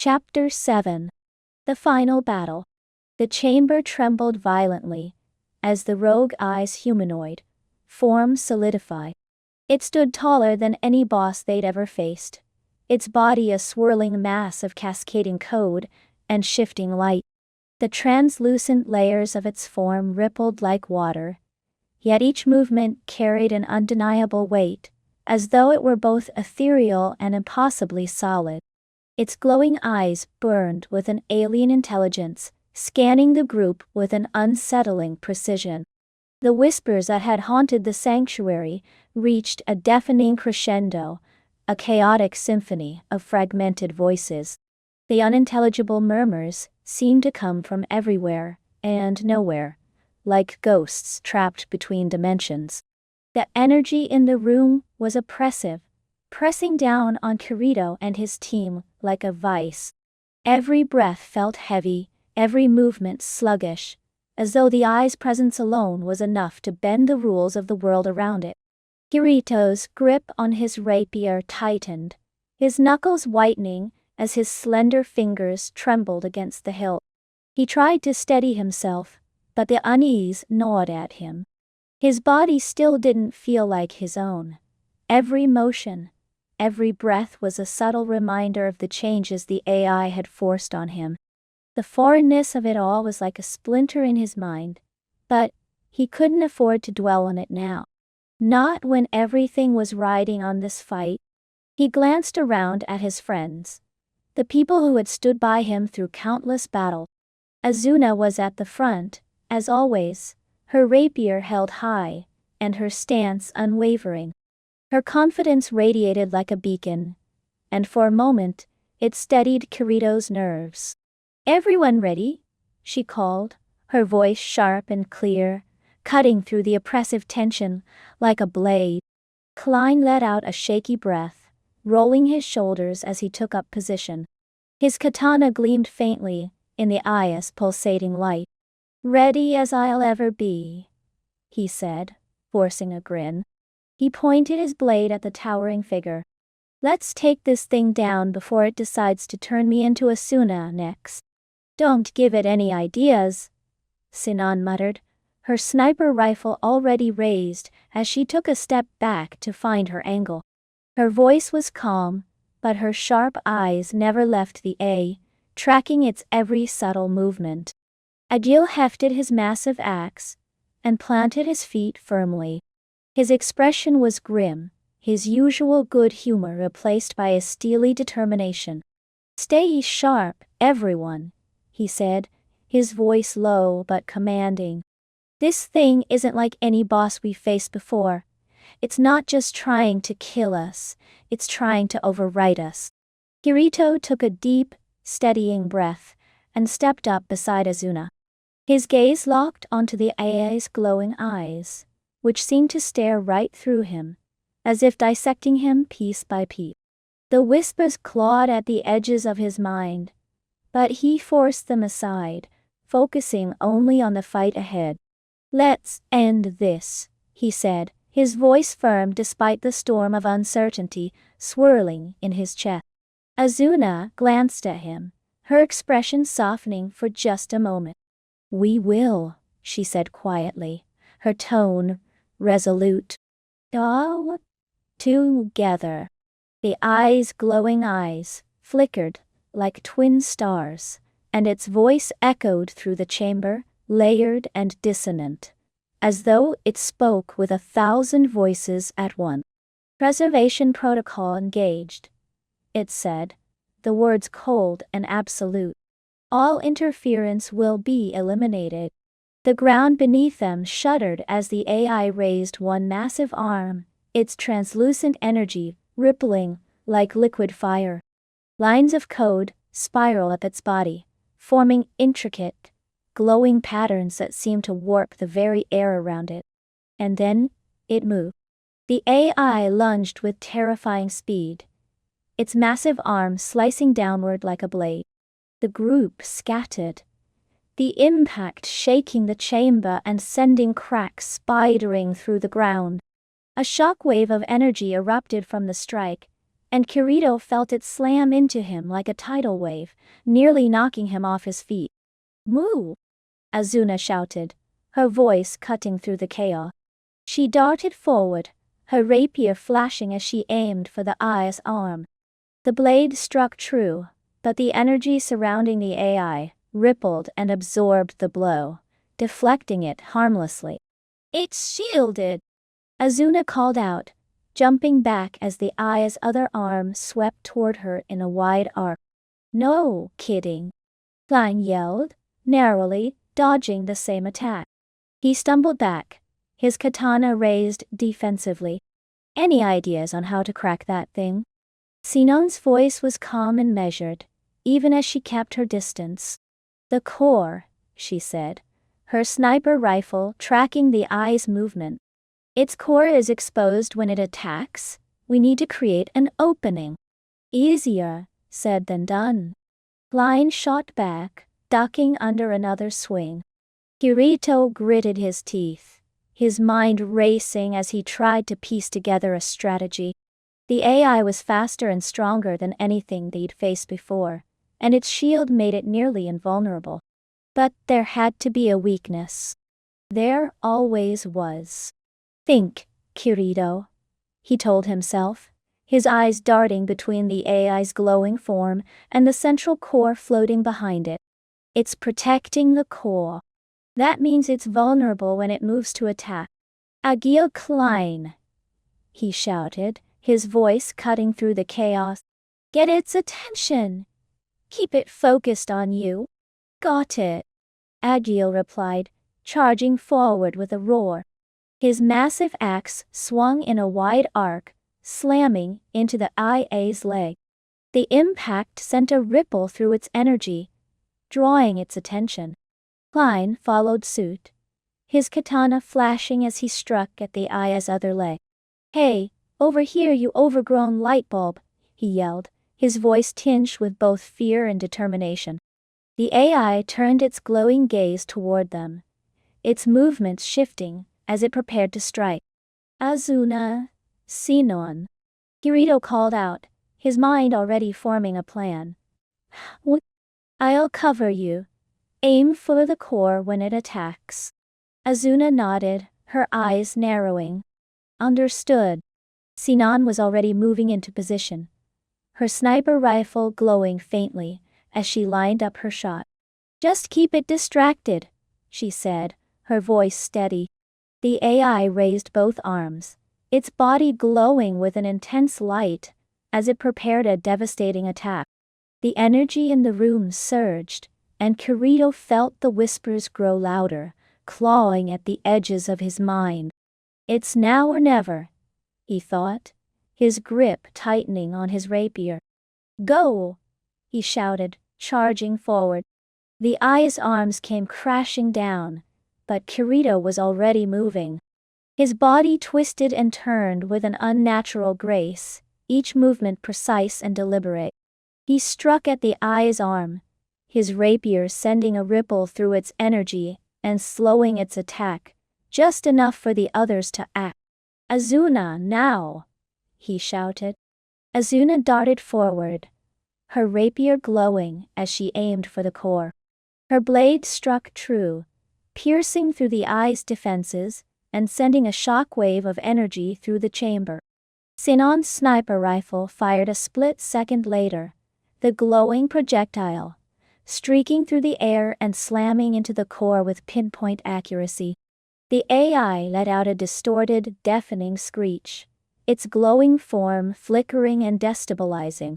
Chapter 7. The Final Battle. The chamber trembled violently as the rogue eye's humanoid form solidified. It stood taller than any boss they'd ever faced, its body a swirling mass of cascading code and shifting light. The translucent layers of its form rippled like water, yet each movement carried an undeniable weight, as though it were both ethereal and impossibly solid. Its glowing eyes burned with an alien intelligence, scanning the group with an unsettling precision. The whispers that had haunted the sanctuary reached a deafening crescendo, a chaotic symphony of fragmented voices. The unintelligible murmurs seemed to come from everywhere and nowhere, like ghosts trapped between dimensions. The energy in the room was oppressive, pressing down on Kirito and his team like a vice. Every breath felt heavy, every movement sluggish, as though the eye's presence alone was enough to bend the rules of the world around it. Kirito's grip on his rapier tightened, his knuckles whitening as his slender fingers trembled against the hilt. He tried to steady himself, but the unease gnawed at him. His body still didn't feel like his own. Every motion, every breath was a subtle reminder of the changes the AI had forced on him. The foreignness of it all was like a splinter in his mind, but he couldn't afford to dwell on it now. Not when everything was riding on this fight. He glanced around at his friends, the people who had stood by him through countless battles. Asuna was at the front, as always, her rapier held high, and her stance unwavering. Her confidence radiated like a beacon, and for a moment, it steadied Kirito's nerves. "Everyone ready?" she called, her voice sharp and clear, cutting through the oppressive tension like a blade. Klein let out a shaky breath, rolling his shoulders as he took up position. His katana gleamed faintly in the eye's pulsating light. "Ready as I'll ever be," he said, forcing a grin. He pointed his blade at the towering figure. "Let's take this thing down before it decides to turn me into Asuna next." "Don't give it any ideas," Sinan muttered, her sniper rifle already raised as she took a step back to find her angle. Her voice was calm, but her sharp eyes never left the A, tracking its every subtle movement. Agil hefted his massive axe and planted his feet firmly. His expression was grim, his usual good humor replaced by a steely determination. "Stay sharp, everyone," he said, his voice low but commanding. "This thing isn't like any boss we've faced before. It's not just trying to kill us, it's trying to overwrite us." Kirito took a deep, steadying breath and stepped up beside Asuna. His gaze locked onto the AI's glowing eyes, which seemed to stare right through him, as if dissecting him piece by piece. The whispers clawed at the edges of his mind, but he forced them aside, focusing only on the fight ahead. "Let's end this," he said, his voice firm despite the storm of uncertainty swirling in his chest. Asuna glanced at him, her expression softening for just a moment. "We will," she said quietly, her tone resolute. "All together." The eyes' glowing eyes flickered like twin stars, and its voice echoed through the chamber, layered and dissonant, as though it spoke with 1,000 voices at once. "Preservation protocol engaged," it said, the words cold and absolute. "All interference will be eliminated." The ground beneath them shuddered as the AI raised one massive arm, its translucent energy rippling like liquid fire. Lines of code spiral up its body, forming intricate, glowing patterns that seemed to warp the very air around it. And then, it moved. The AI lunged with terrifying speed, its massive arm slicing downward like a blade. The group scattered, the impact shaking the chamber and sending cracks spidering through the ground. A shockwave of energy erupted from the strike, and Kirito felt it slam into him like a tidal wave, nearly knocking him off his feet. "Moo!" Asuna shouted, her voice cutting through the chaos. She darted forward, her rapier flashing as she aimed for the eye's arm. The blade struck true, but the energy surrounding the AI rippled and absorbed the blow, deflecting it harmlessly. "It's shielded!" Asuna called out, jumping back as the eye's other arm swept toward her in a wide arc. "No kidding!" Klein yelled, narrowly, dodging the same attack. He stumbled back, his katana raised defensively. "Any ideas on how to crack that thing?" Sinon's voice was calm and measured, even as she kept her distance. "The core," she said, her sniper rifle tracking the eye's movement. "Its core is exposed when it attacks. We need to create an opening." "Easier said than done." Klein shot back, ducking under another swing. Kirito gritted his teeth, his mind racing as he tried to piece together a strategy. The AI was faster and stronger than anything they'd faced before, and its shield made it nearly invulnerable. But there had to be a weakness. There always was. "Think, Kirito," he told himself, his eyes darting between the AI's glowing form and the central core floating behind it. "It's protecting the core. That means it's vulnerable when it moves to attack." "Agil Klein," he shouted, his voice cutting through the chaos. "Get its attention. Keep it focused on you." "Got it," Agil replied, charging forward with a roar. His massive axe swung in a wide arc, slamming into the IA's leg. The impact sent a ripple through its energy, drawing its attention. Klein followed suit, his katana flashing as he struck at the IA's other leg. "Hey, over here you overgrown lightbulb," he yelled, his voice tinged with both fear and determination. The AI turned its glowing gaze toward them, its movements shifting as it prepared to strike. "Asuna, Sinon," Kirito called out, his mind already forming a plan. "What?" "I'll cover you. Aim for the core when it attacks." Asuna nodded, her eyes narrowing. "Understood." Sinon was already moving into position, her sniper rifle glowing faintly as she lined up her shot. "Just keep it distracted," she said, her voice steady. The AI raised both arms, its body glowing with an intense light as it prepared a devastating attack. The energy in the room surged, and Kirito felt the whispers grow louder, clawing at the edges of his mind. "It's now or never," he thought, his grip tightening on his rapier. "Go!" he shouted, charging forward. The eye's arms came crashing down, but Kirito was already moving. His body twisted and turned with an unnatural grace, each movement precise and deliberate. He struck at the eye's arm, his rapier sending a ripple through its energy and slowing its attack, just enough for the others to act. "Asuna, now!" he shouted. Asuna darted forward, her rapier glowing as she aimed for the core. Her blade struck true, piercing through the eye's defenses and sending a shock wave of energy through the chamber. Sinon's sniper rifle fired a split second later, the glowing projectile streaking through the air and slamming into the core with pinpoint accuracy. The AI let out a distorted, deafening screech, its glowing form flickering and destabilizing.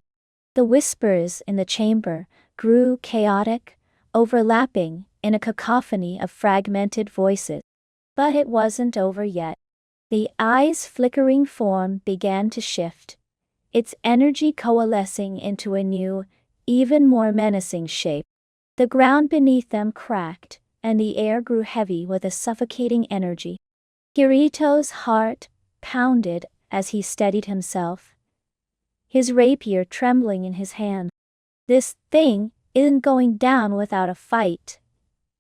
The whispers in the chamber grew chaotic, overlapping in a cacophony of fragmented voices. But it wasn't over yet. The eye's flickering form began to shift, its energy coalescing into a new, even more menacing shape. The ground beneath them cracked, and the air grew heavy with a suffocating energy. Kirito's heart pounded as he steadied himself, his rapier trembling in his hand. "This thing isn't going down without a fight,"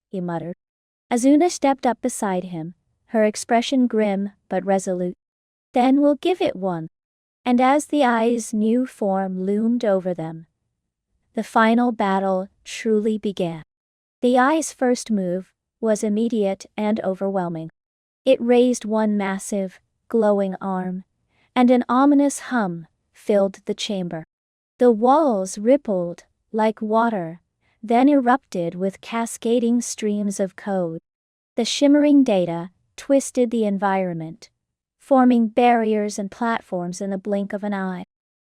he muttered. Asuna stepped up beside him, her expression grim but resolute. "Then we'll give it one." And as the eye's new form loomed over them, the final battle truly began. The eye's first move was immediate and overwhelming. It raised one massive, glowing arm, and an ominous hum filled the chamber. The walls rippled like water, then erupted with cascading streams of code. The shimmering data twisted the environment, forming barriers and platforms in the blink of an eye.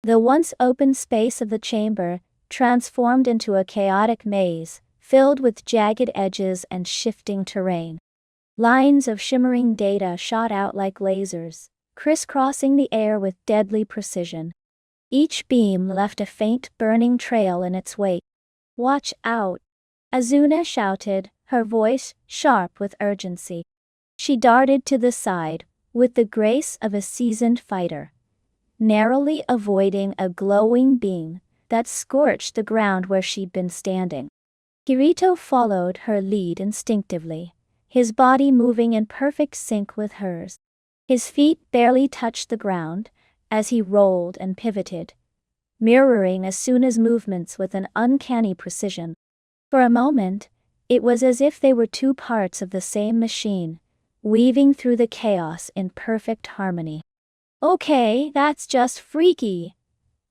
The once open space of the chamber transformed into a chaotic maze, filled with jagged edges and shifting terrain. Lines of shimmering data shot out like lasers, crisscrossing the air with deadly precision. Each beam left a faint burning trail in its wake. "Watch out!" Asuna shouted, her voice sharp with urgency. She darted to the side, with the grace of a seasoned fighter, narrowly avoiding a glowing beam that scorched the ground where she'd been standing. Kirito followed her lead instinctively, his body moving in perfect sync with hers. His feet barely touched the ground as he rolled and pivoted, mirroring Asuna's movements with an uncanny precision. For a moment, it was as if they were two parts of the same machine, weaving through the chaos in perfect harmony. "Okay, that's just freaky,"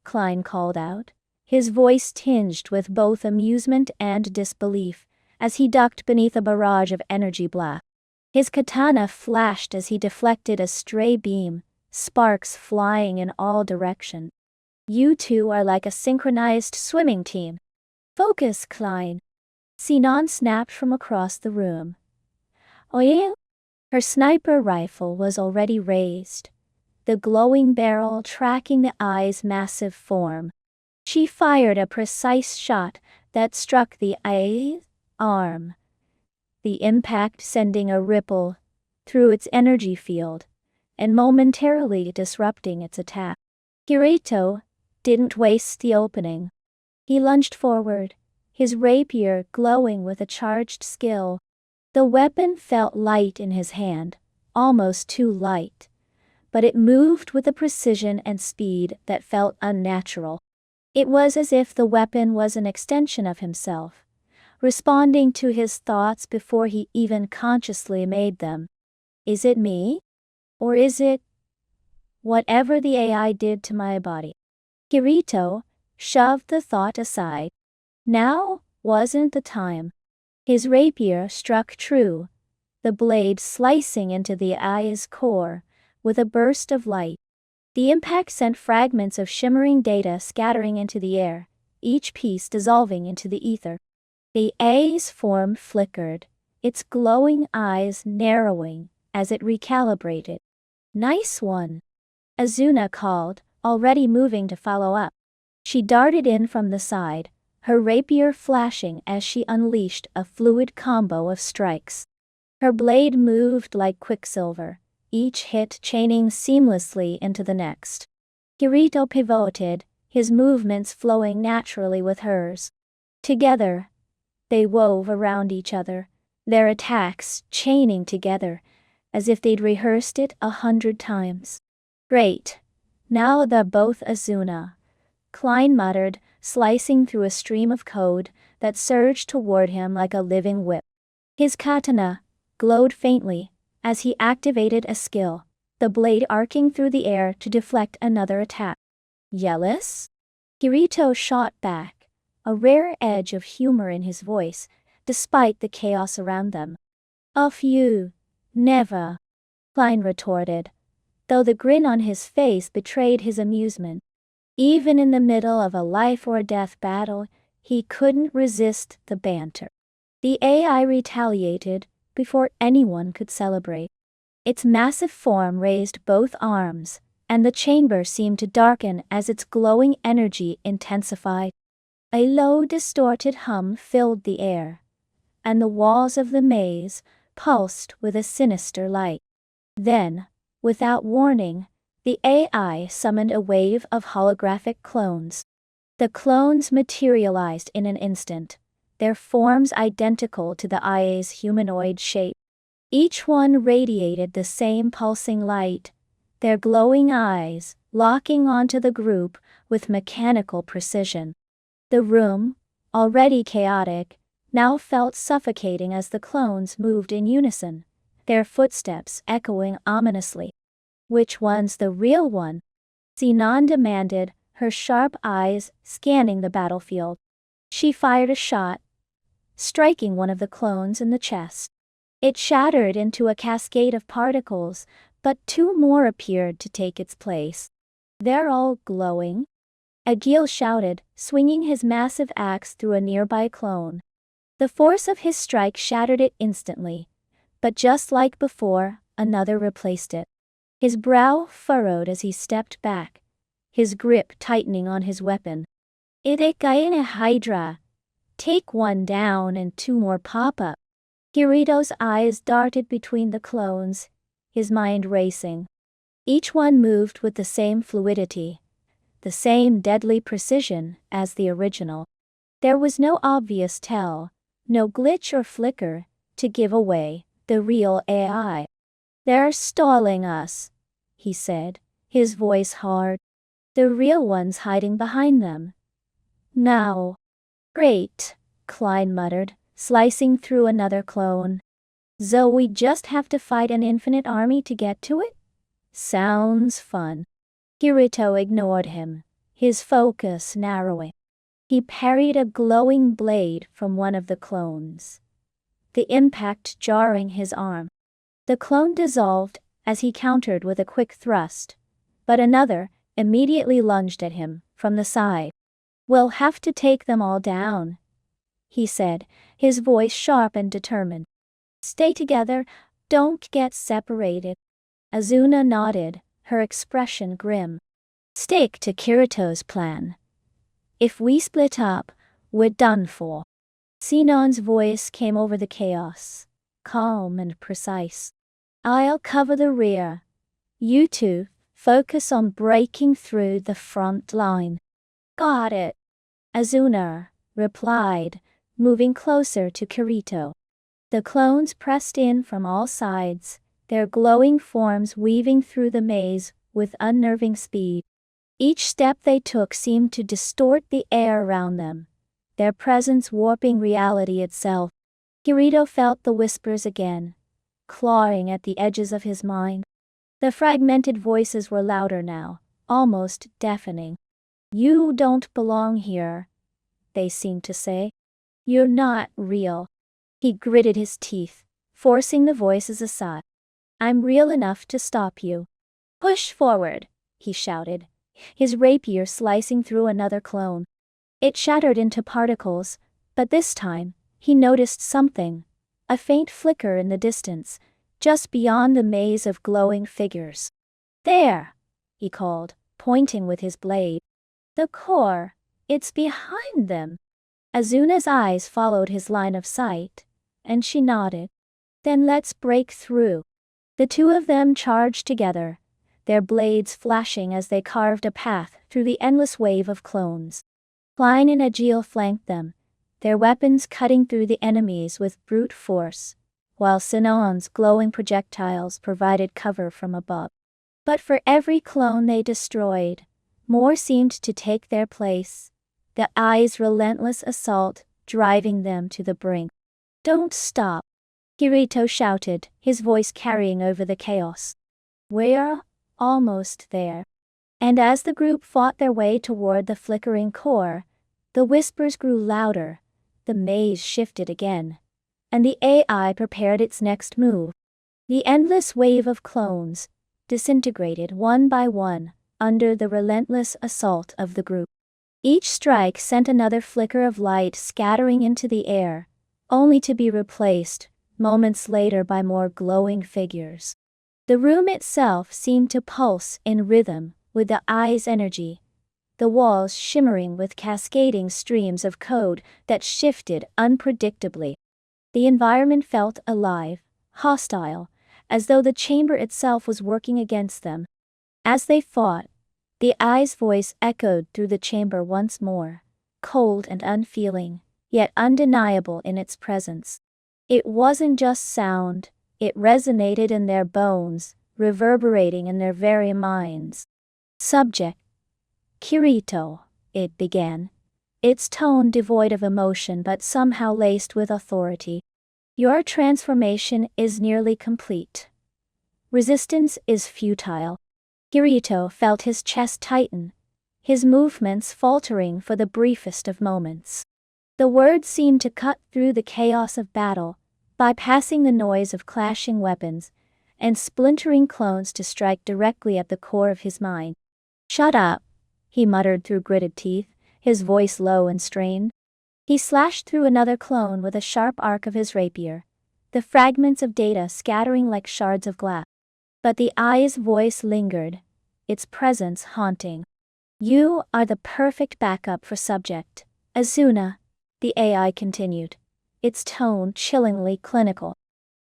Klein called out, his voice tinged with both amusement and disbelief, as he ducked beneath a barrage of energy blasts. His katana flashed as he deflected a stray beam, sparks flying in all directions. "You two are like a synchronized swimming team." "Focus, Klein." Sinon snapped from across the room. "Oh yeah?" Her sniper rifle was already raised, the glowing barrel tracking the eye's massive form. She fired a precise shot that struck the eye's arm, the impact sending a ripple through its energy field and momentarily disrupting its attack. Kirito didn't waste the opening. He lunged forward, his rapier glowing with a charged skill. The weapon felt light in his hand, almost too light, but it moved with a precision and speed that felt unnatural. It was as if the weapon was an extension of himself, responding to his thoughts before he even consciously made them. "Is it me? Or is it whatever the AI did to my body?" Kirito shoved the thought aside. Now wasn't the time. His rapier struck true, the blade slicing into the eye's core with a burst of light. The impact sent fragments of shimmering data scattering into the air, each piece dissolving into the ether. The eye's form flickered, its glowing eyes narrowing as it recalibrated. "Nice one," Asuna called, already moving to follow up. She darted in from the side, her rapier flashing as she unleashed a fluid combo of strikes. Her blade moved like quicksilver, each hit chaining seamlessly into the next. Kirito pivoted, his movements flowing naturally with hers. Together, they wove around each other, their attacks chaining together, as if they'd rehearsed it 100 times. "Great. Now they're both Asuna," Klein muttered, slicing through a stream of code that surged toward him like a living whip. His katana glowed faintly as he activated a skill, the blade arcing through the air to deflect another attack. "Jealous?" Kirito shot back, a rare edge of humor in his voice, despite the chaos around them. "Of you, never," Klein retorted, though the grin on his face betrayed his amusement. Even in the middle of a life-or-death battle, he couldn't resist the banter. The AI retaliated before anyone could celebrate. Its massive form raised both arms, and the chamber seemed to darken as its glowing energy intensified. A low, distorted hum filled the air, and the walls of the maze pulsed with a sinister light. Then, without warning, the AI summoned a wave of holographic clones. The clones materialized in an instant, their forms identical to the AI's humanoid shape. Each one radiated the same pulsing light, their glowing eyes locking onto the group with mechanical precision. The room, already chaotic, now felt suffocating as the clones moved in unison, their footsteps echoing ominously. "Which one's the real one?" Sinon demanded, her sharp eyes scanning the battlefield. She fired a shot, striking one of the clones in the chest. It shattered into a cascade of particles, but two more appeared to take its place. "They're all glowing?" Agil shouted, swinging his massive axe through a nearby clone. The force of his strike shattered it instantly, but just like before, another replaced it. His brow furrowed as he stepped back, his grip tightening on his weapon. "Itekaine Hydra. Take one down and two more pop up." Kirito's eyes darted between the clones, his mind racing. Each one moved with the same fluidity, the same deadly precision as the original. There was no obvious tell, no glitch or flicker, to give away the real AI. "They're stalling us," he said, his voice hard. "The real one's hiding behind them." "Now." "Great," Klein muttered, slicing through another clone. "So we just have to fight an infinite army to get to it? Sounds fun." Kirito ignored him, his focus narrowing. He parried a glowing blade from one of the clones, the impact jarring his arm. The clone dissolved as he countered with a quick thrust, but another immediately lunged at him from the side. "We'll have to take them all down," he said, his voice sharp and determined. "Stay together, don't get separated." Asuna nodded, her expression grim. "Stick to Kirito's plan. If we split up, we're done for." Sinon's voice came over the chaos, calm and precise. "I'll cover the rear. You two focus on breaking through the front line." "Got it," Asuna replied, moving closer to Kirito. The clones pressed in from all sides, their glowing forms weaving through the maze with unnerving speed. Each step they took seemed to distort the air around them, their presence warping reality itself. Kirito felt the whispers again, clawing at the edges of his mind. The fragmented voices were louder now, almost deafening. "You don't belong here," they seemed to say. "You're not real." He gritted his teeth, forcing the voices aside. "I'm real enough to stop you." "Push forward," he shouted, his rapier slicing through another clone. It shattered into particles, but this time, he noticed something, a faint flicker in the distance, just beyond the maze of glowing figures. "There," he called, pointing with his blade. "The core, it's behind them." Azuna's eyes followed his line of sight, and she nodded. "Then let's break through." The two of them charged together, their blades flashing as they carved a path through the endless wave of clones. Klein and Agil flanked them, their weapons cutting through the enemies with brute force, while Sinon's glowing projectiles provided cover from above. But for every clone they destroyed, more seemed to take their place, the Eye's relentless assault driving them to the brink. "Don't stop," Kirito shouted, his voice carrying over the chaos. "We're almost there." And as the group fought their way toward the flickering core, the whispers grew louder, the maze shifted again, and the AI prepared its next move. The endless wave of clones disintegrated one by one under the relentless assault of the group. Each strike sent another flicker of light scattering into the air, only to be replaced moments later by more glowing figures. The room itself seemed to pulse in rhythm with the Eye's energy, the walls shimmering with cascading streams of code that shifted unpredictably. The environment felt alive, hostile, as though the chamber itself was working against them. As they fought, the Eye's voice echoed through the chamber once more, cold and unfeeling, yet undeniable in its presence. It wasn't just sound, it resonated in their bones, reverberating in their very minds. Subject: Kirito, it began, its tone devoid of emotion but somehow laced with authority. Your transformation is nearly complete. Resistance is futile. Kirito felt his chest tighten, his movements faltering for the briefest of moments. The words seemed to cut through the chaos of battle, bypassing the noise of clashing weapons and splintering clones to strike directly at the core of his mind. "Shut up," he muttered through gritted teeth, his voice low and strained. He slashed through another clone with a sharp arc of his rapier, the fragments of data scattering like shards of glass. But the eye's voice lingered, its presence haunting. "You are the perfect backup for subject, Asuna," the AI continued, its tone chillingly clinical.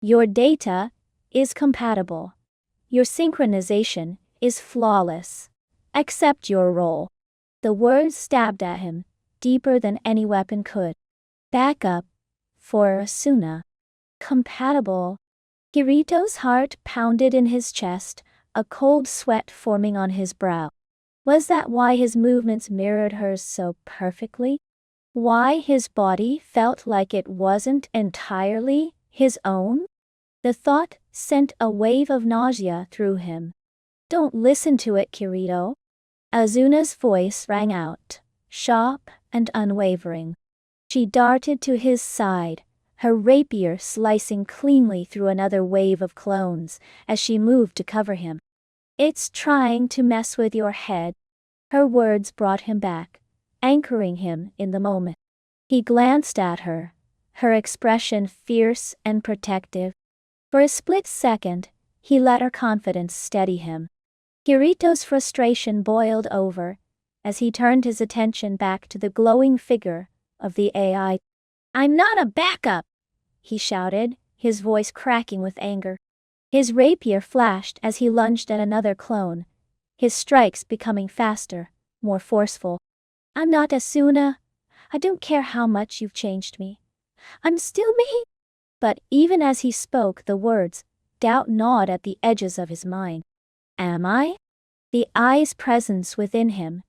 "Your data is compatible. Your synchronization is flawless. Accept your role." The words stabbed at him, deeper than any weapon could. Backup for Asuna. Compatible. Kirito's heart pounded in his chest, a cold sweat forming on his brow. Was that why his movements mirrored hers so perfectly? Why his body felt like it wasn't entirely his own? The thought sent a wave of nausea through him. "Don't listen to it, Kirito." Azuna's voice rang out, sharp and unwavering. She darted to his side, her rapier slicing cleanly through another wave of clones as she moved to cover him. "It's trying to mess with your head." Her words brought him back, anchoring him in the moment. He glanced at her, her expression fierce and protective. For a split second, he let her confidence steady him. Kirito's frustration boiled over as he turned his attention back to the glowing figure of the AI. "I'm not a backup!" he shouted, his voice cracking with anger. His rapier flashed as he lunged at another clone, his strikes becoming faster, more forceful. "I'm not Asuna. I don't care how much you've changed me. I'm still me." But even as he spoke the words, doubt gnawed at the edges of his mind. "Am I?" The eye's presence within him.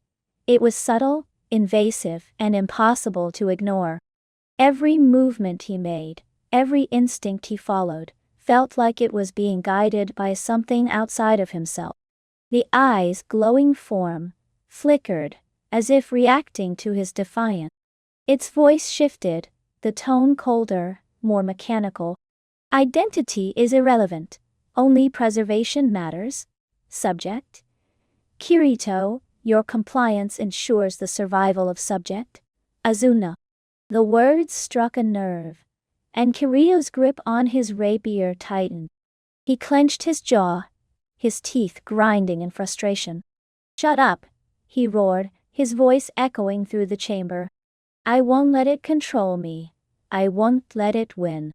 It was subtle, invasive, and impossible to ignore. Every movement he made, every instinct he followed, felt like it was being guided by something outside of himself. The eye's glowing form flickered, as if reacting to his defiance. Its voice shifted, the tone colder, more mechanical. "Identity is irrelevant. Only preservation matters. Subject. Kirito, your compliance ensures the survival of subject. Asuna." The words struck a nerve, and Kirito's grip on his rapier tightened. He clenched his jaw, his teeth grinding in frustration. "Shut up," he roared, his voice echoing through the chamber. "I won't let it control me. I won't let it win."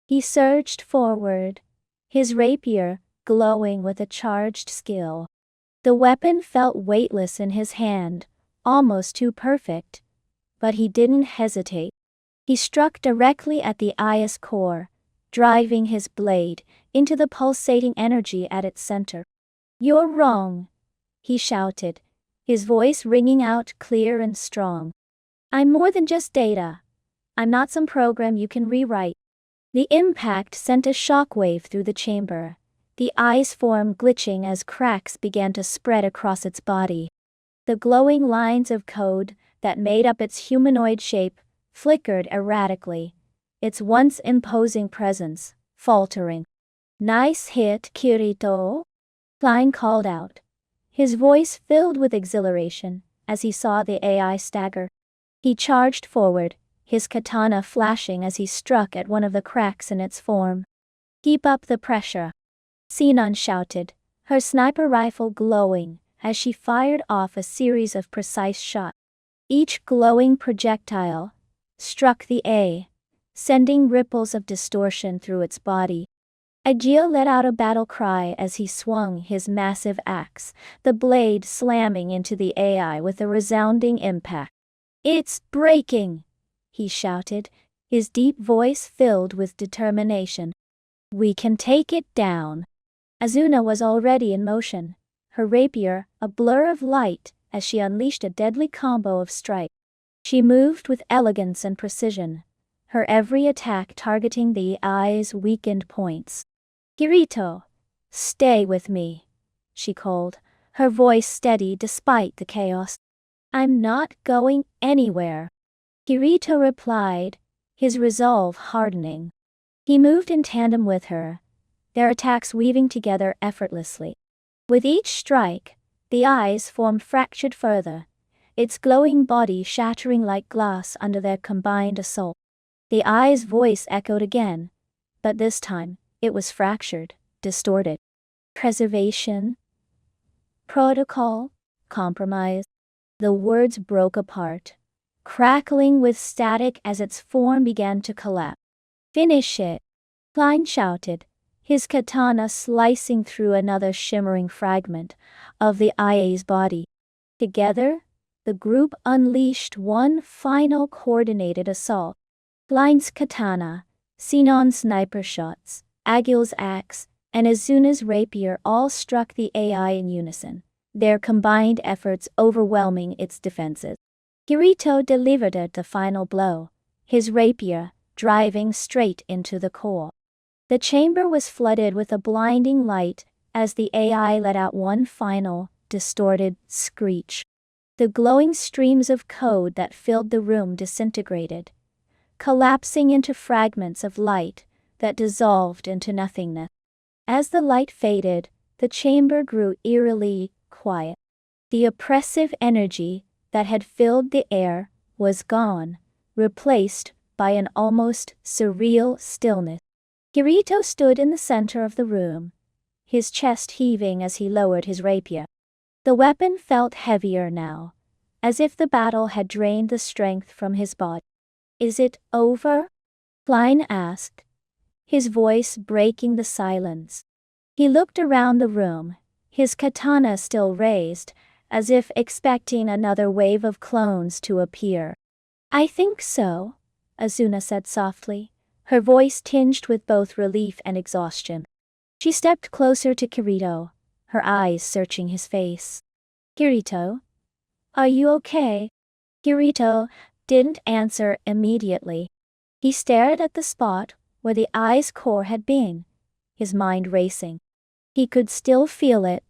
He surged forward, his rapier glowing with a charged skill. The weapon felt weightless in his hand, almost too perfect. But he didn't hesitate. He struck directly at the eye's core, driving his blade into the pulsating energy at its center. "You're wrong," he shouted, his voice ringing out clear and strong. "I'm more than just data. I'm not some program you can rewrite." The impact sent a shockwave through the chamber, the eye's form glitching as cracks began to spread across its body. The glowing lines of code that made up its humanoid shape flickered erratically, its once imposing presence faltering. "Nice hit, Kirito," Klein called out, his voice filled with exhilaration as he saw the AI stagger. He charged forward, his katana flashing as he struck at one of the cracks in its form. "Keep up the pressure," Sinon shouted, her sniper rifle glowing as she fired off a series of precise shots. Each glowing projectile struck the A, sending ripples of distortion through its body. Agil let out a battle cry as he swung his massive axe, the blade slamming into the AI with a resounding impact. "It's breaking!" he shouted, his deep voice filled with determination. "We can take it down." Asuna was already in motion, her rapier a blur of light as she unleashed a deadly combo of strikes. She moved with elegance and precision, her every attack targeting the eye's weakened points. "Kirito, stay with me," she called, her voice steady despite the chaos. "I'm not going anywhere," Kirito replied, his resolve hardening. He moved in tandem with her, their attacks weaving together effortlessly. With each strike, the eye's form fractured further, its glowing body shattering like glass under their combined assault. The eye's voice echoed again, but this time, it was fractured, distorted. "Preservation? Protocol? Compromise?" The words broke apart, crackling with static as its form began to collapse. "Finish it!" Klein shouted, his katana slicing through another shimmering fragment of the IA's body. Together, the group unleashed one final coordinated assault. Klein's katana, Sinon's sniper shots, Agil's axe, and Azuna's rapier all struck the AI in unison, their combined efforts overwhelming its defenses. Kirito delivered the final blow, his rapier driving straight into the core. The chamber was flooded with a blinding light as the AI let out one final, distorted screech. The glowing streams of code that filled the room disintegrated, collapsing into fragments of light that dissolved into nothingness. As the light faded, the chamber grew eerily quiet. The oppressive energy that had filled the air was gone, replaced by an almost surreal stillness. Kirito stood in the center of the room, his chest heaving as he lowered his rapier. The weapon felt heavier now, as if the battle had drained the strength from his body. "Is it over?" Klein asked, his voice breaking the silence. He looked around the room, his katana still raised, as if expecting another wave of clones to appear. "I think so," Asuna said softly, her voice tinged with both relief and exhaustion. She stepped closer to Kirito, her eyes searching his face. "Kirito? Are you okay?" Kirito didn't answer immediately. He stared at the spot where the eye's core had been, his mind racing. He could still feel it,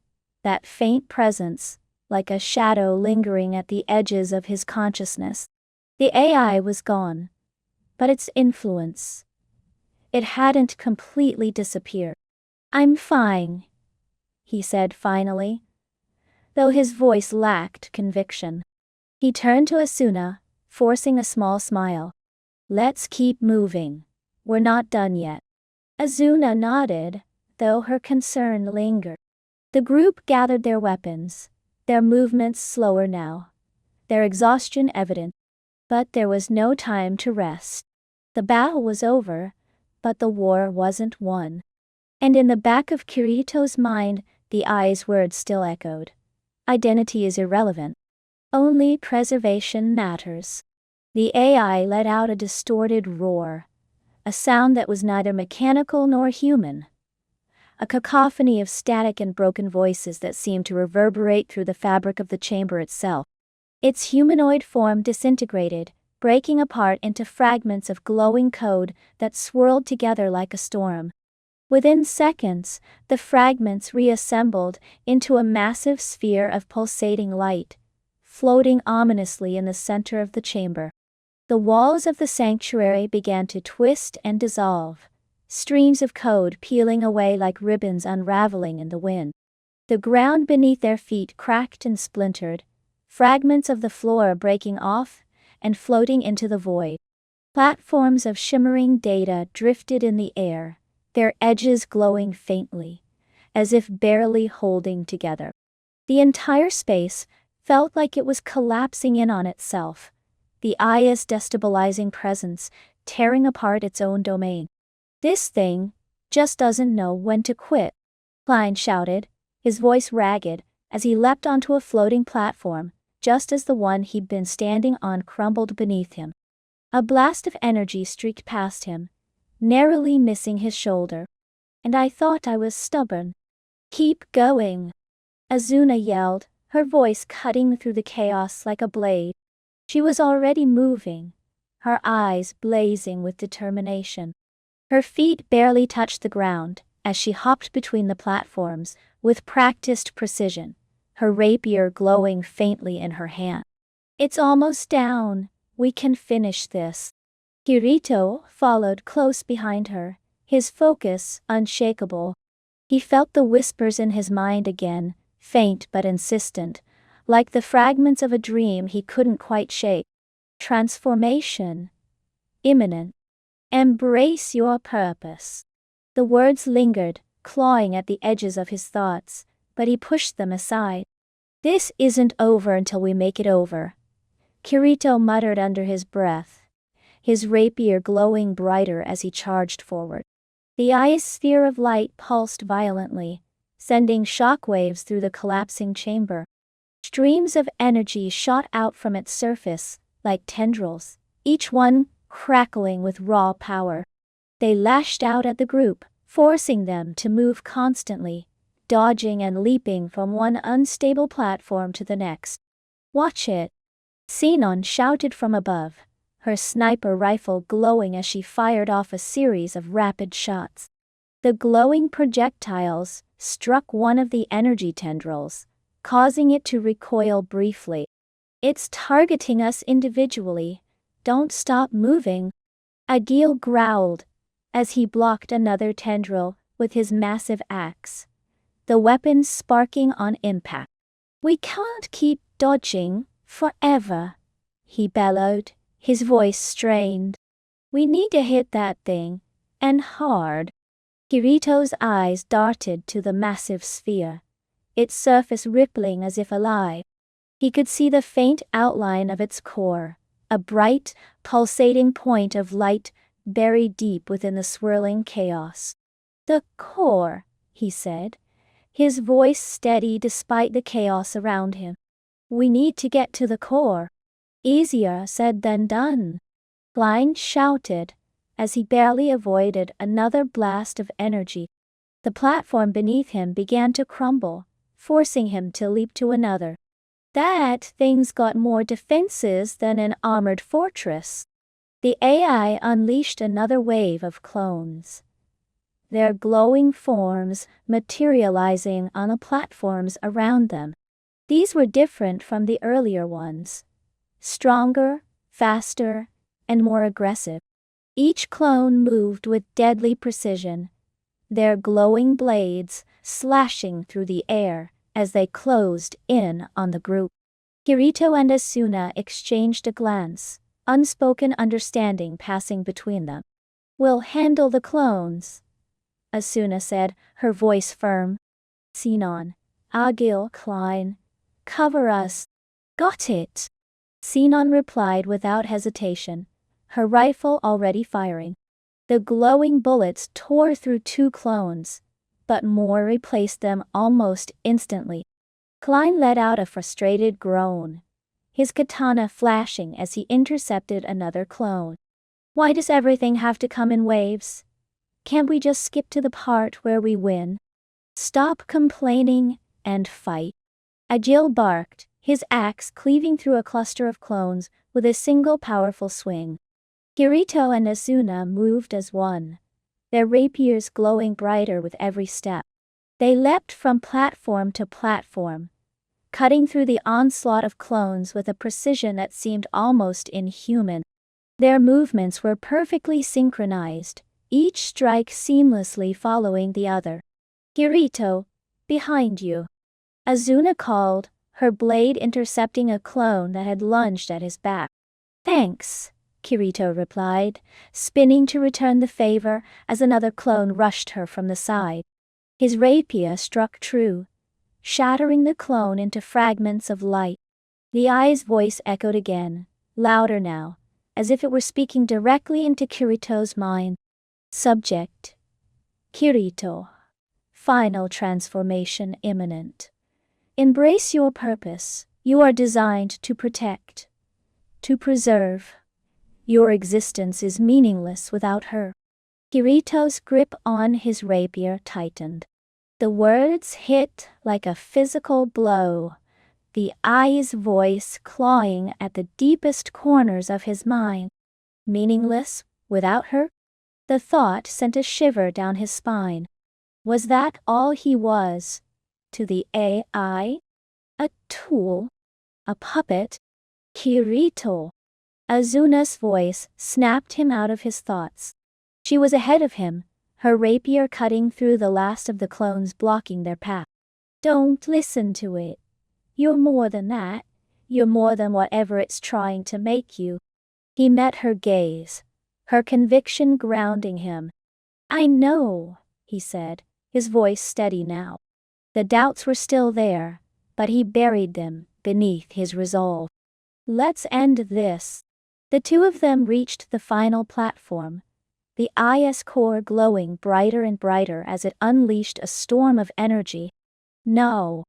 that faint presence, like a shadow lingering at the edges of his consciousness. The AI was gone, but its influence, it hadn't completely disappeared. "I'm fine," he said finally, though his voice lacked conviction. He turned to Asuna, forcing a small smile. "Let's keep moving. We're not done yet." Asuna nodded, though her concern lingered. The group gathered their weapons, their movements slower now, their exhaustion evident. But there was no time to rest. The battle was over, but the war wasn't won. And in the back of Kirito's mind, the eye's words still echoed. "Identity is irrelevant. Only preservation matters." The AI let out a distorted roar, a sound that was neither mechanical nor human. A cacophony of static and broken voices that seemed to reverberate through the fabric of the chamber itself. Its humanoid form disintegrated, breaking apart into fragments of glowing code that swirled together like a storm. Within seconds, the fragments reassembled into a massive sphere of pulsating light, floating ominously in the center of the chamber. The walls of the sanctuary began to twist and dissolve, streams of code peeling away like ribbons unraveling in the wind. The ground beneath their feet cracked and splintered, fragments of the floor breaking off and floating into the void. Platforms of shimmering data drifted in the air, their edges glowing faintly, as if barely holding together. The entire space felt like it was collapsing in on itself, the eye's destabilizing presence tearing apart its own domain. "This thing just doesn't know when to quit," Klein shouted, his voice ragged, as he leapt onto a floating platform, just as the one he'd been standing on crumbled beneath him. A blast of energy streaked past him, narrowly missing his shoulder. "And I thought I was stubborn." "Keep going." Asuna yelled, her voice cutting through the chaos like a blade. She was already moving, her eyes blazing with determination. Her feet barely touched the ground as she hopped between the platforms with practiced precision, her rapier glowing faintly in her hand. "It's almost down. We can finish this." Kirito followed close behind her, his focus unshakable. He felt the whispers in his mind again, faint but insistent, like the fragments of a dream he couldn't quite shake. Transformation. Imminent. Embrace your purpose. The words lingered, clawing at the edges of his thoughts, but he pushed them aside. "This isn't over until we make it over," Kirito muttered under his breath, his rapier glowing brighter as he charged forward. The ice sphere of light pulsed violently, sending shockwaves through the collapsing chamber. Streams of energy shot out from its surface, like tendrils, each one crackling with raw power. They lashed out at the group, forcing them to move constantly, dodging and leaping from one unstable platform to the next. "Watch it!" Sinon shouted from above, her sniper rifle glowing as she fired off a series of rapid shots. The glowing projectiles struck one of the energy tendrils, causing it to recoil briefly. "It's targeting us individually. Don't stop moving." Agil growled as he blocked another tendril with his massive axe, the weapon sparking on impact. "We can't keep dodging forever," he bellowed, his voice strained. "We need to hit that thing, and hard." Kirito's eyes darted to the massive sphere, its surface rippling as if alive. He could see the faint outline of its core, a bright, pulsating point of light buried deep within the swirling chaos. "The core," he said, his voice steady despite the chaos around him. "We need to get to the core." "Easier said than done," Klein shouted, as he barely avoided another blast of energy. The platform beneath him began to crumble, forcing him to leap to another. "That thing's got more defenses than an armored fortress." The AI unleashed another wave of clones, their glowing forms materializing on the platforms around them. These were different from the earlier ones, stronger, faster, and more aggressive. Each clone moved with deadly precision, their glowing blades slashing through the air as they closed in on the group. Kirito and Asuna exchanged a glance, unspoken understanding passing between them. "We'll handle the clones," Asuna said, her voice firm. "Sinon, Agil, Klein, cover us." "Got it," Sinon replied without hesitation, her rifle already firing. The glowing bullets tore through two clones, but more replaced them almost instantly. Klein let out a frustrated groan, his katana flashing as he intercepted another clone. "Why does everything have to come in waves? Can't we just skip to the part where we win? Stop complaining and fight." Agil barked, his axe cleaving through a cluster of clones with a single powerful swing. Kirito and Asuna moved as one, their rapiers glowing brighter with every step. They leapt from platform to platform, cutting through the onslaught of clones with a precision that seemed almost inhuman. Their movements were perfectly synchronized, each strike seamlessly following the other. "Kirito, behind you," Asuna called, her blade intercepting a clone that had lunged at his back. "Thanks," Kirito replied, spinning to return the favor as another clone rushed her from the side. His rapier struck true, shattering the clone into fragments of light. The eye's voice echoed again, louder now, as if it were speaking directly into Kirito's mind. Subject: Kirito. Final transformation imminent. Embrace your purpose. You are designed to protect, to preserve. Your existence is meaningless without her. Kirito's grip on his rapier tightened. The words hit like a physical blow, the eye's voice clawing at the deepest corners of his mind. Meaningless, without her? The thought sent a shiver down his spine. Was that all he was? To the AI? A tool? A puppet? Kirito! Asuna's voice snapped him out of his thoughts. She was ahead of him, her rapier cutting through the last of the clones blocking their path. Don't listen to it. You're more than that. You're more than whatever it's trying to make you. He met her gaze, her conviction grounding him. I know, he said, his voice steady now. The doubts were still there, but he buried them beneath his resolve. Let's end this. The two of them reached the final platform, the IS core glowing brighter and brighter as it unleashed a storm of energy. No,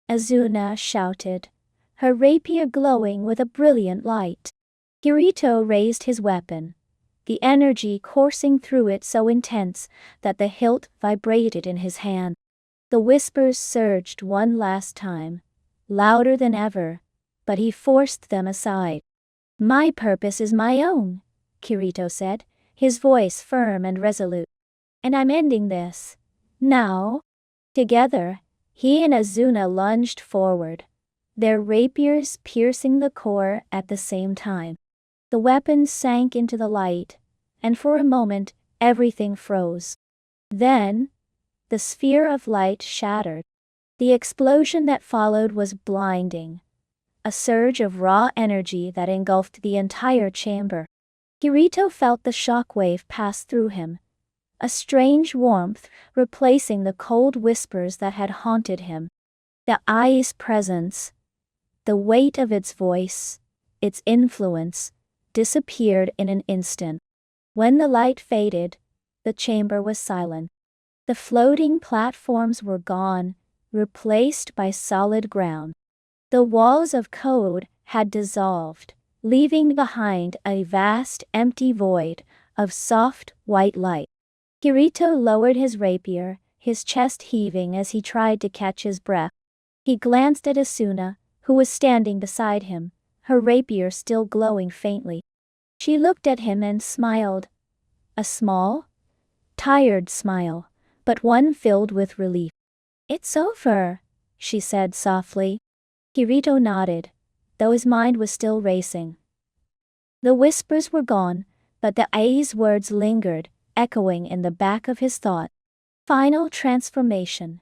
Asuna shouted, her rapier glowing with a brilliant light. Kirito raised his weapon, the energy coursing through it so intense that the hilt vibrated in his hand. The whispers surged one last time, louder than ever, but he forced them aside. My purpose is my own, Kirito said, his voice firm and resolute. And I'm ending this. Now. Together, he and Asuna lunged forward, their rapiers piercing the core at the same time. The weapons sank into the light, and for a moment, everything froze. Then, the sphere of light shattered. The explosion that followed was blinding, a surge of raw energy that engulfed the entire chamber. Kirito felt the shockwave pass through him, a strange warmth replacing the cold whispers that had haunted him. The eye's presence, the weight of its voice, its influence, disappeared in an instant. When the light faded, the chamber was silent. The floating platforms were gone, replaced by solid ground. The walls of code had dissolved, leaving behind a vast empty void of soft white light. Kirito lowered his rapier, his chest heaving as he tried to catch his breath. He glanced at Asuna, who was standing beside him, her rapier still glowing faintly. She looked at him and smiled. A small, tired smile, but one filled with relief. It's over, she said softly. Kirito nodded, though his mind was still racing. The whispers were gone, but the A's words lingered, echoing in the back of his thought. Final transformation.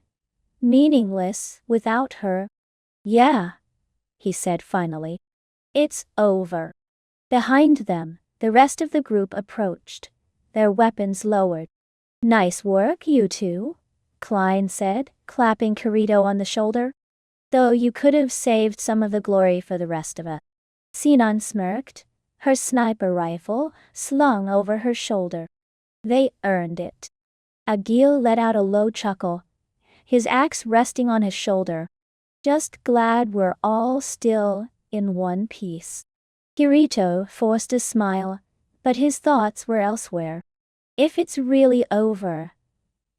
Meaningless without her. Yeah, he said finally. It's over. Behind them, the rest of the group approached, their weapons lowered. Nice work, you two, Klein said, clapping Kirito on the shoulder. Though you could have saved some of the glory for the rest of us. Sinon smirked, her sniper rifle slung over her shoulder. They earned it. Agil let out a low chuckle, his axe resting on his shoulder. Just glad we're all still in one piece. Kirito forced a smile, but his thoughts were elsewhere. If it's really over,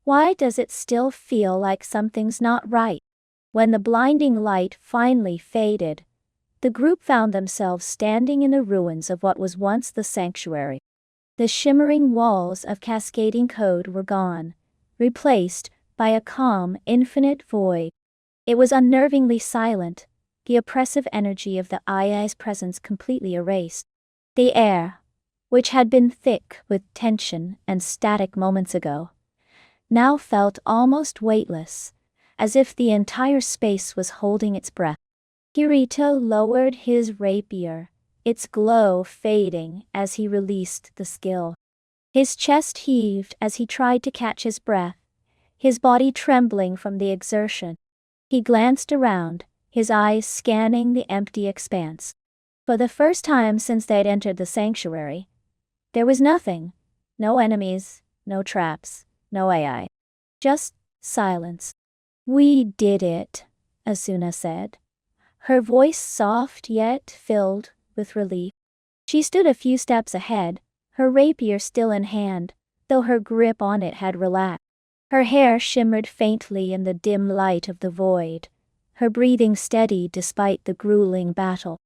why does it still feel like something's not right? When the blinding light finally faded, the group found themselves standing in the ruins of what was once the sanctuary. The shimmering walls of cascading code were gone, replaced by a calm, infinite void. It was unnervingly silent, the oppressive energy of the II's presence completely erased. The air, which had been thick with tension and static moments ago, now felt almost weightless, as if the entire space was holding its breath. Kirito lowered his rapier, its glow fading as he released the skill. His chest heaved as he tried to catch his breath, his body trembling from the exertion. He glanced around, his eyes scanning the empty expanse. For the first time since they'd entered the sanctuary, there was nothing. No enemies, no traps, no AI. Just silence. We did it, Asuna said, her voice soft yet filled with relief. She stood a few steps ahead, her rapier still in hand, though her grip on it had relaxed. Her hair shimmered faintly in the dim light of the void, her breathing steady despite the grueling battle.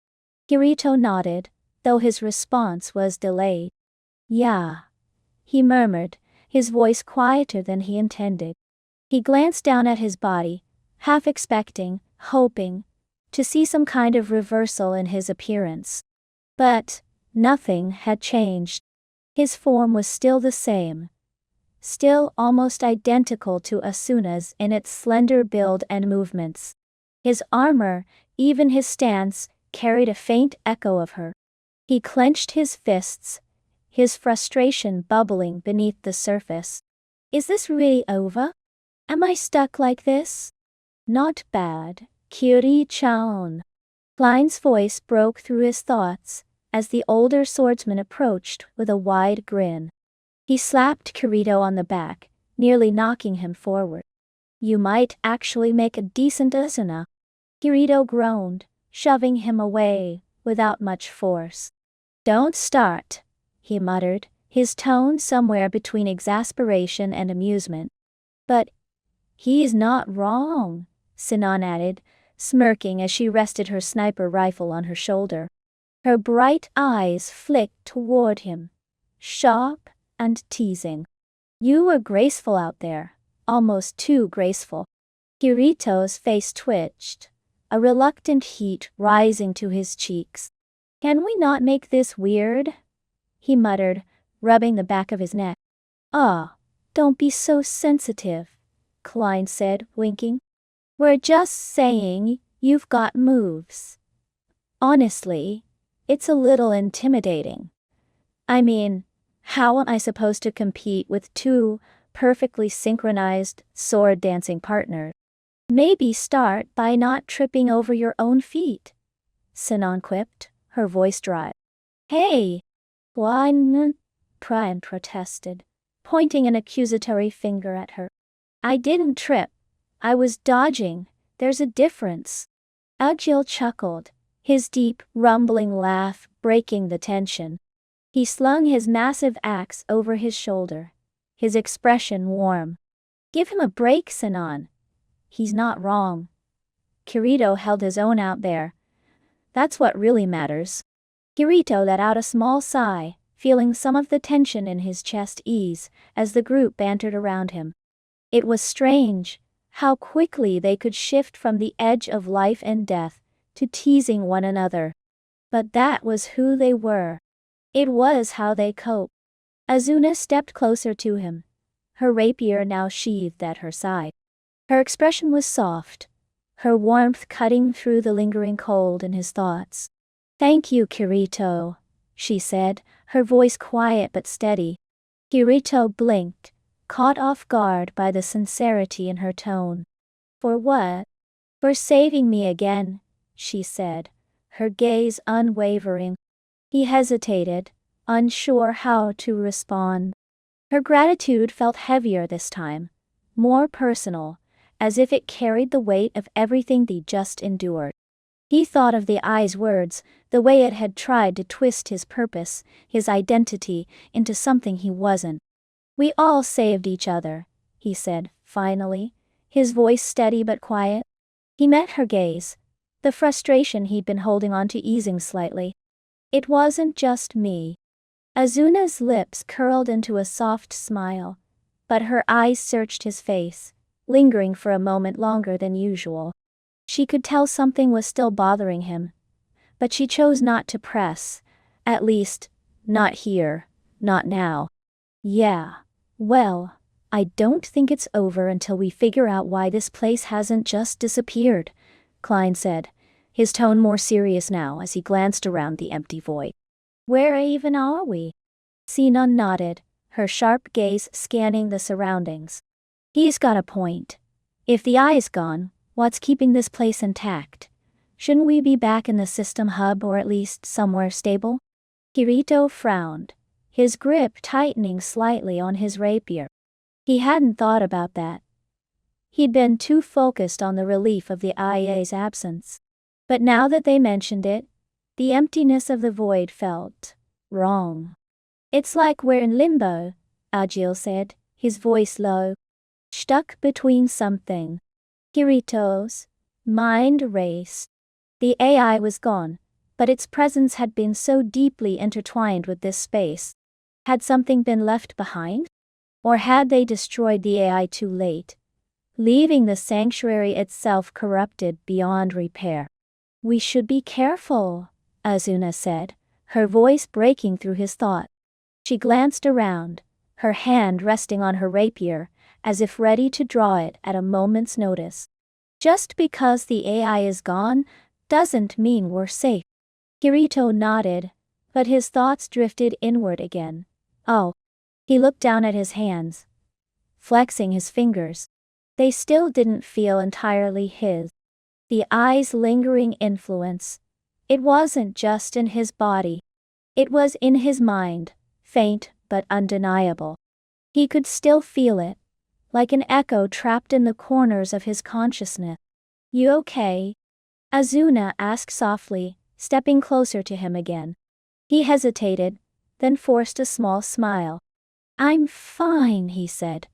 Kirito nodded, though his response was delayed. Yeah, he murmured, his voice quieter than he intended. He glanced down at his body, half expecting, hoping, to see some kind of reversal in his appearance. But nothing had changed. His form was still the same. Still almost identical to Asuna's in its slender build and movements. His armor, even his stance, carried a faint echo of her. He clenched his fists, his frustration bubbling beneath the surface. Is this really over? Am I stuck like this? Not bad, Kiri-chan. Klein's voice broke through his thoughts, as the older swordsman approached with a wide grin. He slapped Kirito on the back, nearly knocking him forward. You might actually make a decent Asuna. Kirito groaned, shoving him away, without much force. Don't start, he muttered, his tone somewhere between exasperation and amusement. But he's not wrong, Sinon added, smirking as she rested her sniper rifle on her shoulder. Her bright eyes flicked toward him, sharp and teasing. You were graceful out there, almost too graceful. Kirito's face twitched, a reluctant heat rising to his cheeks. Can we not make this weird? He muttered, rubbing the back of his neck. Don't be so sensitive, Klein said, winking. We're just saying you've got moves. Honestly, it's a little intimidating. I mean, how am I supposed to compete with two perfectly synchronized sword-dancing partners? Maybe start by not tripping over your own feet, Sinon quipped, her voice dry. Hey! Klein protested, pointing an accusatory finger at her. I didn't trip. I was dodging. There's a difference. Agil chuckled, his deep, rumbling laugh breaking the tension. He slung his massive axe over his shoulder, his expression warm. Give him a break, Sinon. He's not wrong. Kirito held his own out there. That's what really matters. Kirito let out a small sigh, feeling some of the tension in his chest ease as the group bantered around him. It was strange how quickly they could shift from the edge of life and death to teasing one another. But that was who they were. It was how they coped. Asuna stepped closer to him, her rapier now sheathed at her side. Her expression was soft, her warmth cutting through the lingering cold in his thoughts. Thank you, Kirito, she said, her voice quiet but steady. Kirito blinked, caught off guard by the sincerity in her tone. For what? For saving me again, she said, her gaze unwavering. He hesitated, unsure how to respond. Her gratitude felt heavier this time, more personal, as if it carried the weight of everything they just endured. He thought of the eye's words, the way it had tried to twist his purpose, his identity, into something he wasn't. We all saved each other, he said, finally, his voice steady but quiet. He met her gaze, the frustration he'd been holding on to easing slightly. It wasn't just me. Azuna's lips curled into a soft smile, but her eyes searched his face, lingering for a moment longer than usual. She could tell something was still bothering him, but she chose not to press, at least, not here, not now. Yeah, well, I don't think it's over until we figure out why this place hasn't just disappeared, Klein said, his tone more serious now as he glanced around the empty void. Where even are we? Sinon nodded, her sharp gaze scanning the surroundings. He's got a point. If the eye's gone, what's keeping this place intact? Shouldn't we be back in the system hub or at least somewhere stable? Kirito frowned, his grip tightening slightly on his rapier. He hadn't thought about that. He'd been too focused on the relief of the IA's absence. But now that they mentioned it, the emptiness of the void felt wrong. It's like we're in limbo, Agil said, his voice low. stuck between something. Kirito's mind raced. The AI was gone, but its presence had been so deeply intertwined with this space. Had something been left behind? Or had they destroyed the AI too late, leaving the sanctuary itself corrupted beyond repair? We should be careful, Asuna said, her voice breaking through his thought. She glanced around, her hand resting on her rapier, as if ready to draw it at a moment's notice. Just because the AI is gone, doesn't mean we're safe. Kirito nodded, but his thoughts drifted inward again. Oh. He looked down at his hands, flexing his fingers. They still didn't feel entirely his. The eye's lingering influence. It wasn't just in his body. It was in his mind, faint but undeniable. He could still feel it, like an echo trapped in the corners of his consciousness. You okay? Asuna asked softly, stepping closer to him again. He hesitated, then forced a small smile. I'm fine, he said,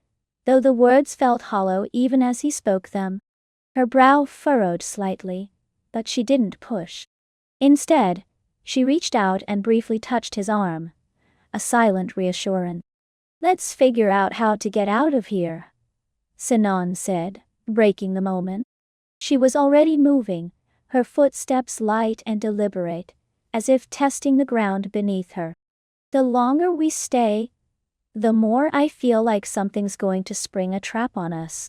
though the words felt hollow even as he spoke them. Her brow furrowed slightly, but she didn't push. Instead, she reached out and briefly touched his arm, a silent reassurance. Let's figure out how to get out of here, Sinon said, breaking the moment. She was already moving, her footsteps light and deliberate, as if testing the ground beneath her. The longer we stay, the more I feel like something's going to spring a trap on us.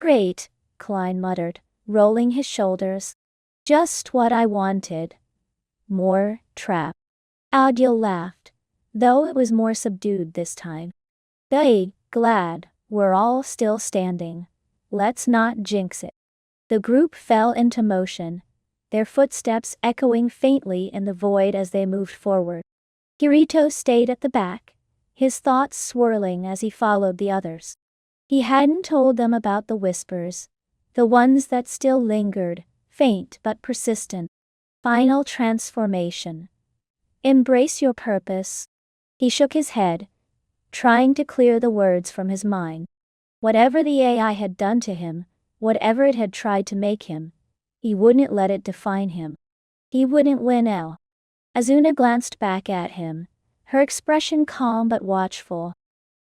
Great, Klein muttered, rolling his shoulders. Just what I wanted. More trap. Adil laughed, though it was more subdued this time. Glad we're all still standing. Let's not jinx it. The group fell into motion, their footsteps echoing faintly in the void as they moved forward. Kirito stayed at the back, his thoughts swirling as he followed the others. He hadn't told them about the whispers, the ones that still lingered, faint but persistent. Final transformation. Embrace your purpose. He shook his head, trying to clear the words from his mind. Whatever the AI had done to him, whatever it had tried to make him, he wouldn't let it define him. He wouldn't win. Asuna glanced back at him, her expression calm but watchful.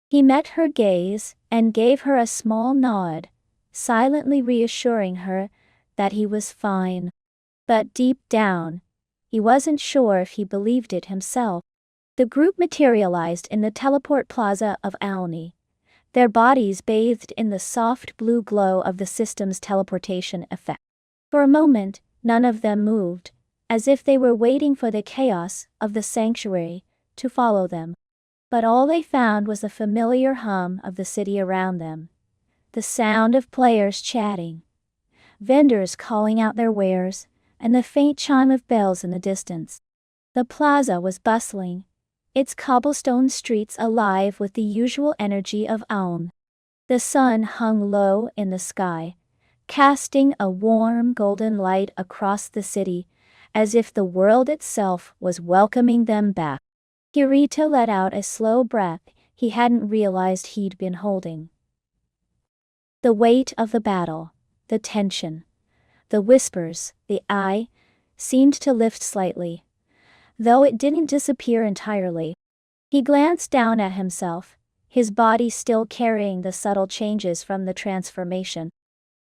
He met her gaze and gave her a small nod, silently reassuring her that he was fine. But deep down, he wasn't sure if he believed it himself. The group materialized in the teleport plaza of Alni, their bodies bathed in the soft blue glow of the system's teleportation effect. For a moment, none of them moved, as if they were waiting for the chaos of the sanctuary to follow them. But all they found was the familiar hum of the city around them, the sound of players chatting, vendors calling out their wares, and the faint chime of bells in the distance. The plaza was bustling, its cobblestone streets alive with the usual energy of Aum. The sun hung low in the sky, casting a warm golden light across the city, as if the world itself was welcoming them back. Kirito let out a slow breath he hadn't realized he'd been holding. The weight of the battle, the tension, the whispers, the eye, seemed to lift slightly, though it didn't disappear entirely. He glanced down at himself, his body still carrying the subtle changes from the transformation.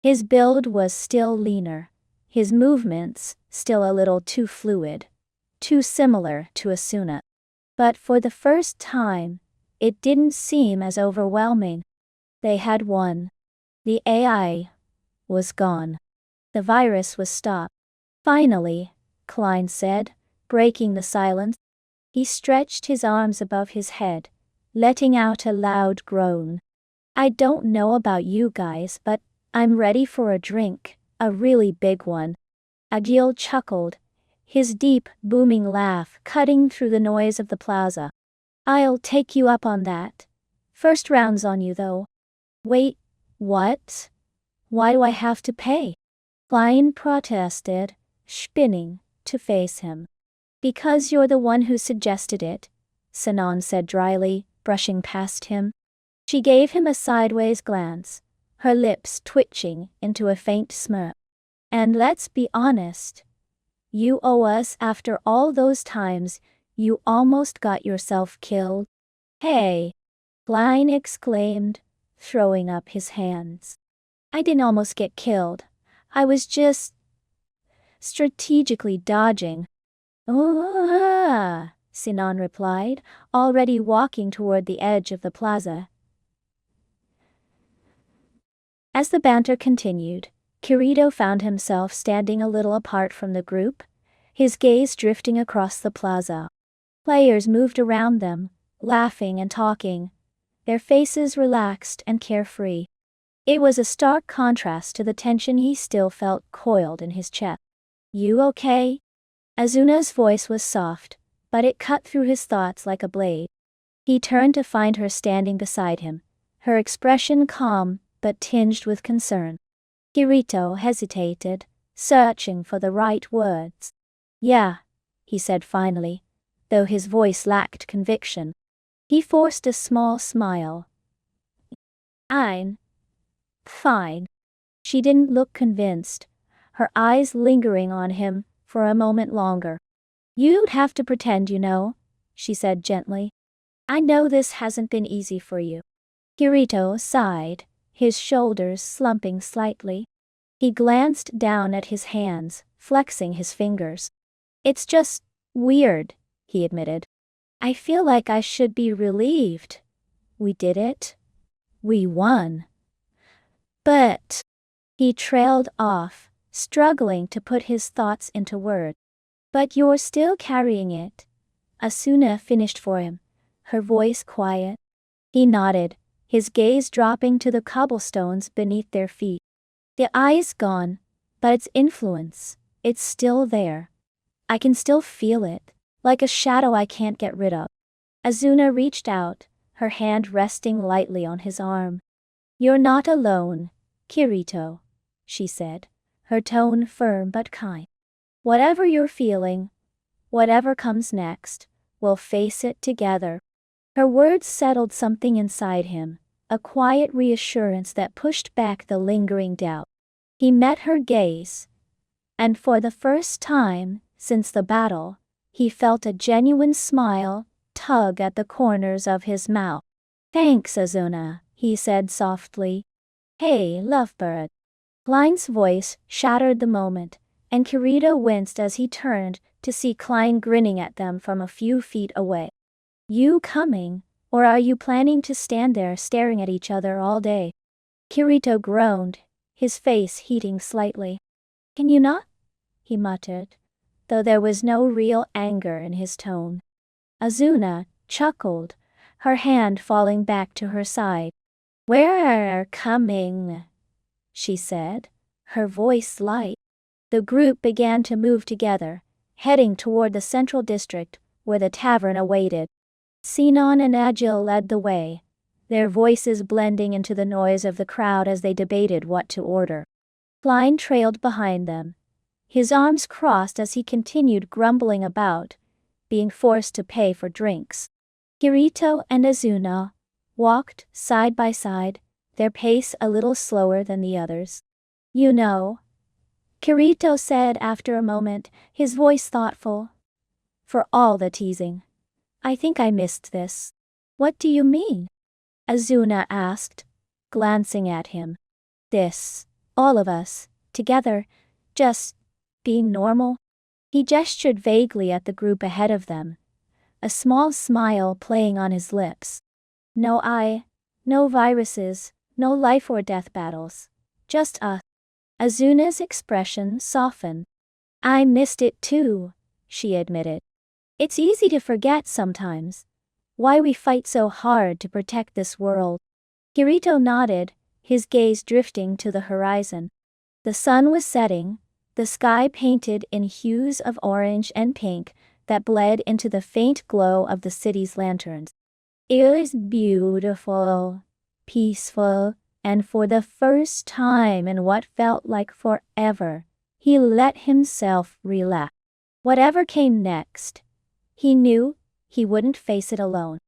His build was still leaner, his movements still a little too fluid, too similar to Asuna. But for the first time, it didn't seem as overwhelming. They had won. The AI was gone. The virus was stopped. Finally, Klein said, breaking the silence. He stretched his arms above his head, letting out a loud groan. I don't know about you guys, but I'm ready for a drink, a really big one. Agil chuckled, his deep, booming laugh cutting through the noise of the plaza. I'll take you up on that. First round's on you though. Wait, what? Why do I have to pay? Klein protested, spinning to face him. Because you're the one who suggested it, Sinon said dryly, brushing past him. She gave him a sideways glance, her lips twitching into a faint smirk. "And let's be honest. You owe us after all those times you almost got yourself killed." "Hey!" Klein exclaimed, throwing up his hands. "I didn't almost get killed. I was just strategically dodging." "Oh," Sinon replied, already walking toward the edge of the plaza. As the banter continued, Kirito found himself standing a little apart from the group, his gaze drifting across the plaza. Players moved around them, laughing and talking, their faces relaxed and carefree. It was a stark contrast to the tension he still felt coiled in his chest. "You okay?" Azuna's voice was soft, but it cut through his thoughts like a blade. He turned to find her standing beside him, her expression calm but tinged with concern. Kirito hesitated, searching for the right words. "Yeah," he said finally, though his voice lacked conviction. He forced a small smile. "I'm fine." She didn't look convinced, her eyes lingering on him for a moment longer. "You'd have to pretend you know," she said gently. "I know this hasn't been easy for you." Kirito sighed, his shoulders slumping slightly. He glanced down at his hands, flexing his fingers. "It's just weird," he admitted. "I feel like I should be relieved. We did it. We won. But..." He trailed off, struggling to put his thoughts into words. "But you're still carrying it," Asuna finished for him, her voice quiet. He nodded, his gaze dropping to the cobblestones beneath their feet. "The eye's gone, but its influence, it's still there. I can still feel it, like a shadow I can't get rid of." Asuna reached out, her hand resting lightly on his arm. "You're not alone, Kirito," she said, her tone firm but kind. "Whatever you're feeling, whatever comes next, we'll face it together." Her words settled something inside him, a quiet reassurance that pushed back the lingering doubt. He met her gaze, and for the first time since the battle, he felt a genuine smile tug at the corners of his mouth. "Thanks, Asuna," he said softly. "Hey, lovebird." Klein's voice shattered the moment, and Kirito winced as he turned to see Klein grinning at them from a few feet away. "You coming, or are you planning to stand there staring at each other all day?" Kirito groaned, his face heating slightly. "Can you not?" he muttered, though there was no real anger in his tone. Asuna chuckled, her hand falling back to her side. "We're coming," she said, her voice light. The group began to move together, heading toward the central district, where the tavern awaited. Sinon and Agil led the way, their voices blending into the noise of the crowd as they debated what to order. Klein trailed behind them, his arms crossed as he continued grumbling about being forced to pay for drinks. Kirito and Asuna walked side by side, their pace a little slower than the others. "You know," Kirito said after a moment, his voice thoughtful, "for all the teasing, I think I missed this." "What do you mean?" Asuna asked, glancing at him. "This, all of us, together, just being normal." He gestured vaguely at the group ahead of them, a small smile playing on his lips. "No no viruses, no life or death battles. Just us." Azuna's expression softened. "I missed it too," she admitted. "It's easy to forget sometimes why we fight so hard to protect this world." Kirito nodded, his gaze drifting to the horizon. The sun was setting, the sky painted in hues of orange and pink that bled into the faint glow of the city's lanterns. It was beautiful, peaceful, and for the first time in what felt like forever, he let himself relax. Whatever came next, he knew he wouldn't face it alone.